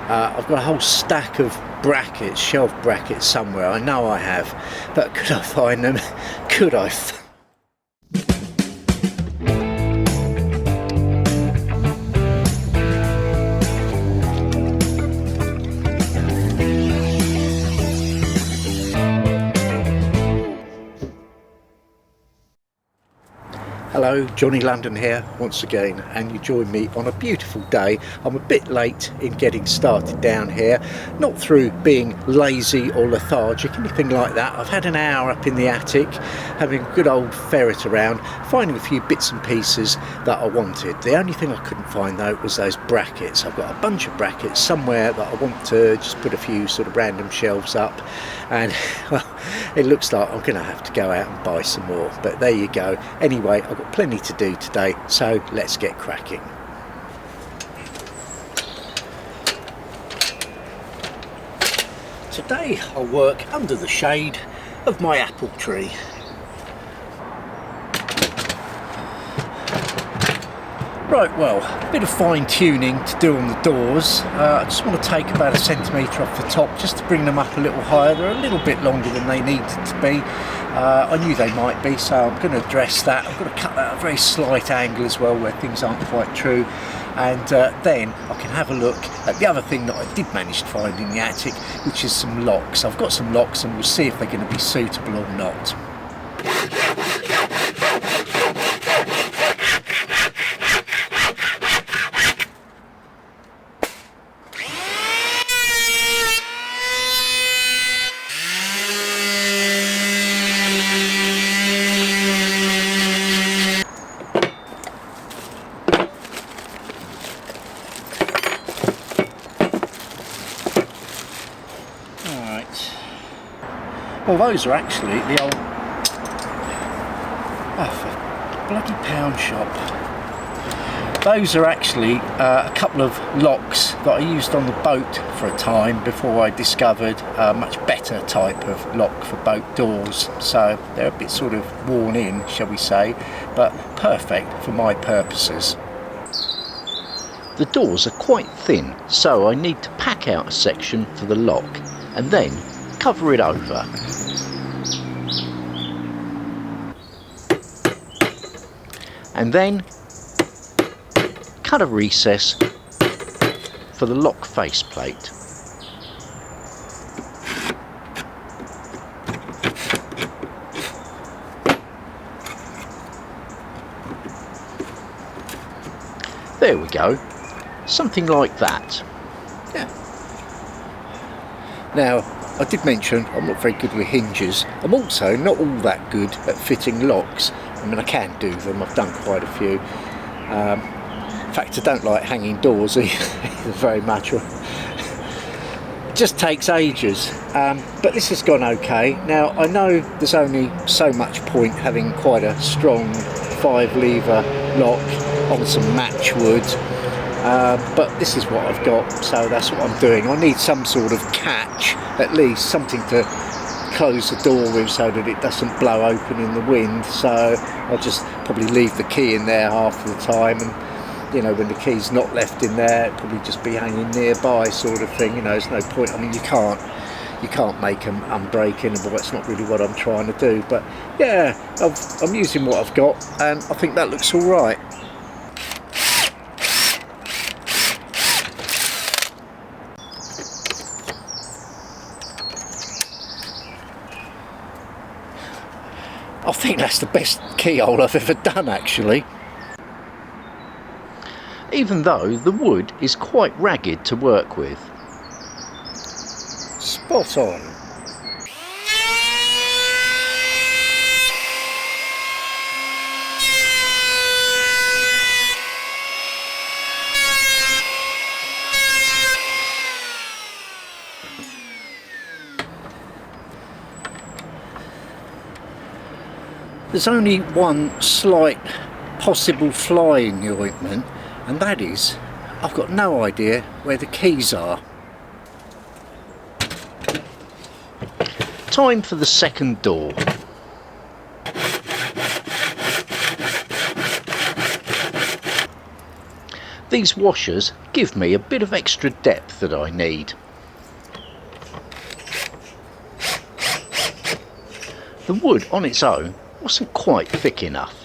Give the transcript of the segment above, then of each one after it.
I've got a whole stack of brackets, shelf brackets somewhere, I know I have, but could I find them? Could I? Hello, Johnny London here once again, and you join me on a beautiful day. I'm a bit late in getting started down here, not through being lazy or lethargic, anything like that. I've had an hour up in the attic, having a good old ferret around, finding a few bits and pieces that I wanted. The only thing I couldn't find though was those brackets. I've got a bunch of brackets somewhere that I want to just put a few sort of random shelves up, and well, it looks like I'm going to have to go out and buy some more, but there you go. Anyway, I've got plenty to do today, so let's get cracking. Today I'll work under the shade of my apple tree. Right, well, a bit of fine tuning to do on the doors. I just want to take about 1 centimetre off the top just to bring them up a little higher. They're a little bit longer than they needed to be. I knew they might be, so I'm going to address that. I've got to cut that at a very slight angle as well, where things aren't quite true. And then I can have a look at the other thing that I did manage to find in the attic, which is some locks. I've got some locks and we'll see if they're going to be suitable or not. Well, those are actually the old bloody pound shop. Those are actually a couple of locks that I used on the boat for a time before I discovered a much better type of lock for boat doors. So they're a bit sort of worn in, shall we say, but perfect for my purposes. The doors are quite thin, so I need to pack out a section for the lock and then cover it over. And then cut a recess for the lock faceplate. There we go, something like that. Yeah. Now, I did mention I'm not very good with hinges. I'm also not all that good at fitting locks. I mean, I can do them, I've done quite a few. In fact, I don't like hanging doors either very much. It just takes ages. But this has gone okay. Now, I know there's only so much point having quite a strong 5-lever lock on some matchwood. But this is what I've got, so that's what I'm doing. I need some sort of catch, at least something to close the door with so that it doesn't blow open in the wind. So I'll just probably leave the key in there half of the time, and you know, when the key's not left in there, it'll probably just be hanging nearby, sort of thing. You know, there's no point. I mean, you can't make them unbreakable. That's not really what I'm trying to do. But yeah, I'm using what I've got, and I think that looks all right. I think that's the best keyhole I've ever done, actually. Even though the wood is quite ragged to work with. Spot on. There's only one slight possible fly in the ointment, and that is I've got no idea where the keys are. Time for the second door. These washers give me a bit of extra depth that I need. The wood on its own wasn't quite thick enough.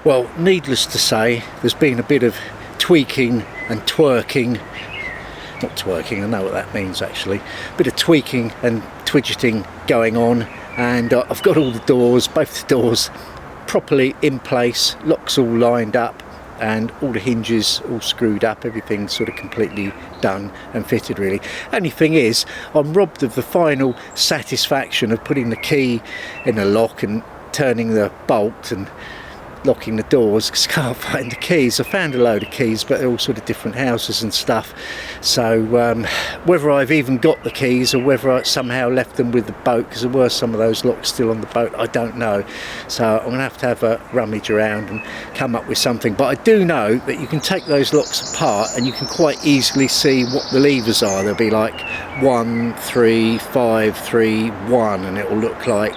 Well, needless to say, there's been a bit of tweaking and twerking. Not twerking, I know what that means actually. A bit of tweaking and twidgeting going on, and I've got all the doors, both the doors, properly in place, locks all lined up, and all the hinges all screwed up, everything sort of completely done and fitted really. Only thing is, I'm robbed of the final satisfaction of putting the key in the lock and turning the bolt and locking the doors, because I can't find the keys. I found a load of keys, but they're all sort of different houses and stuff. So whether I've even got the keys or whether I somehow left them with the boat, because there were some of those locks still on the boat, I don't know. So I'm going to have a rummage around and come up with something. But I do know that you can take those locks apart and you can quite easily see what the levers are. They'll be like 1, 3, 5, 3, 1, and it will look like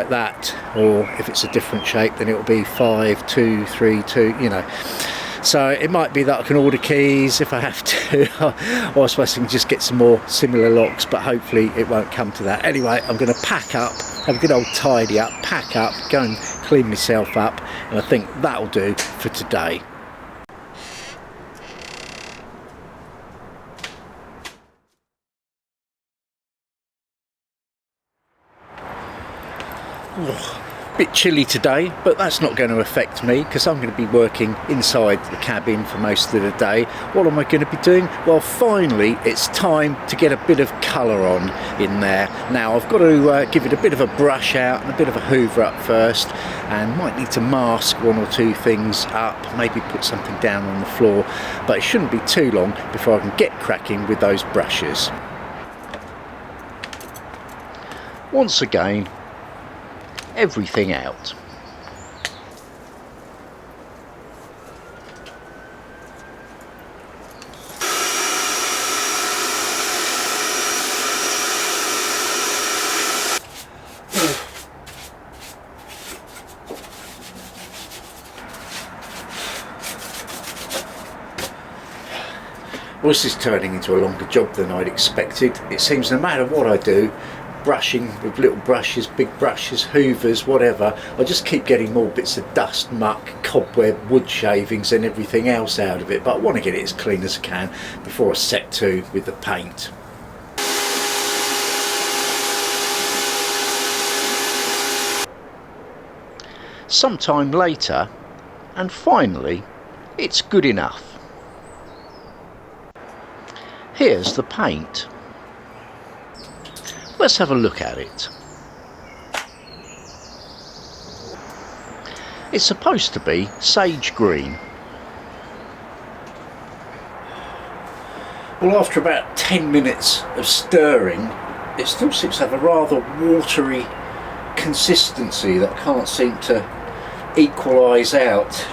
that, or if it's a different shape then it will be 5, 2, 3, 2, you know. So it might be that I can order keys if I have to, or I suppose I can just get some more similar locks, but hopefully it won't come to that. Anyway, I'm going to pack up, have a good old tidy up, pack up, go and clean myself up, and I think that'll do for today. Bit chilly today, but that's not going to affect me because I'm going to be working inside the cabin for most of the day. What am I going to be doing? Well, finally it's time to get a bit of colour on in there. Now I've got to give it a bit of a brush out and a bit of a hoover up first, and might need to mask one or two things up, maybe put something down on the floor, but it shouldn't be too long before I can get cracking with those brushes. Once again, everything out. Well, this is turning into a longer job than I'd expected. It seems no matter what I do, brushing with little brushes, big brushes, hoovers, whatever, I just keep getting more bits of dust, muck, cobweb, wood shavings and everything else out of it, but I want to get it as clean as I can before I set to with the paint. Sometime later, and finally it's good enough. Here's the paint. Let's have a look at it. It's supposed to be sage green. Well, after about 10 minutes of stirring, it still seems to have a rather watery consistency that I can't seem to equalise out.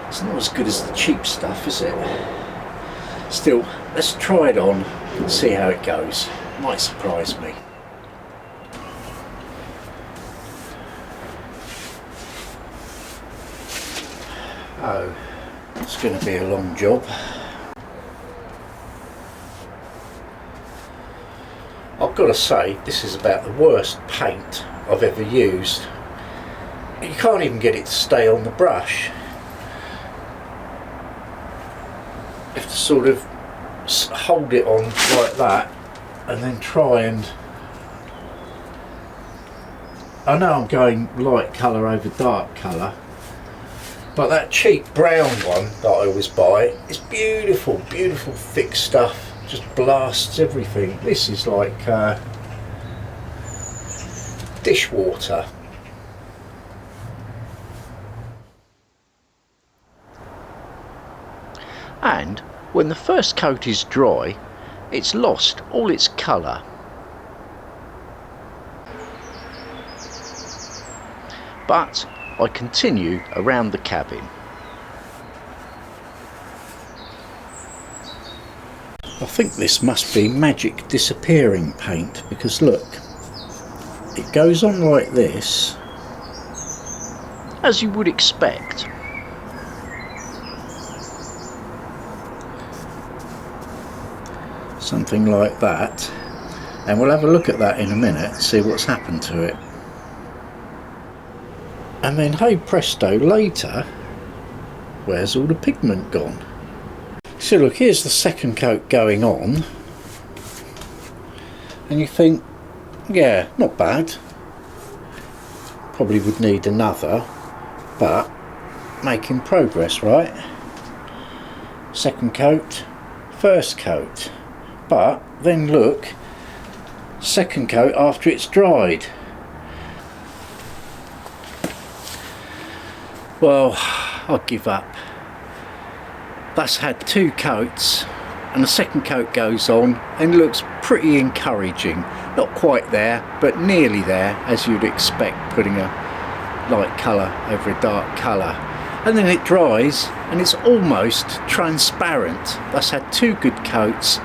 It's not as good as the cheap stuff, is it? Still, let's try it on and see how it goes. Might surprise me. Oh, it's going to be a long job. I've got to say, this is about the worst paint I've ever used. You can't even get it to stay on the brush. You have to sort of hold it on like that and then try and... I know I'm going light colour over dark colour, but that cheap brown one that I always buy is beautiful, beautiful thick stuff, just blasts everything. This is like dishwater. And when the first coat is dry, it's lost all its colour. but I continue around the cabin. I think this must be magic disappearing paint, because look, it goes on like this. As you would expect. Something like that. And we'll have a look at that in a minute, see what's happened to it. And then, hey presto, later, where's all the pigment gone? So look, here's the second coat going on. And you think, yeah, not bad. Probably would need another, but making progress, right? Second coat, first coat. But then look, second coat after it's dried. Well, I'll give up. That's had 2 coats and the second coat goes on and looks pretty encouraging. Not quite there, but nearly there, as you'd expect, putting a light colour over a dark colour. And then it dries and it's almost transparent. That's had 2 good coats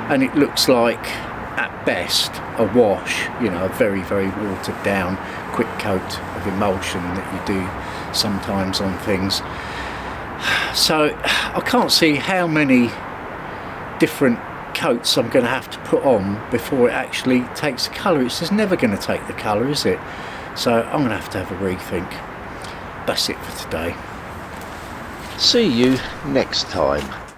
and it looks like, at best, a wash, you know, a very, very watered down quick coat of emulsion that you do sometimes on things. So I can't see how many different coats I'm going to have to put on before it actually takes the colour. It's just never going to take the colour, is it? So I'm going to have a rethink. That's it for today. See you next time.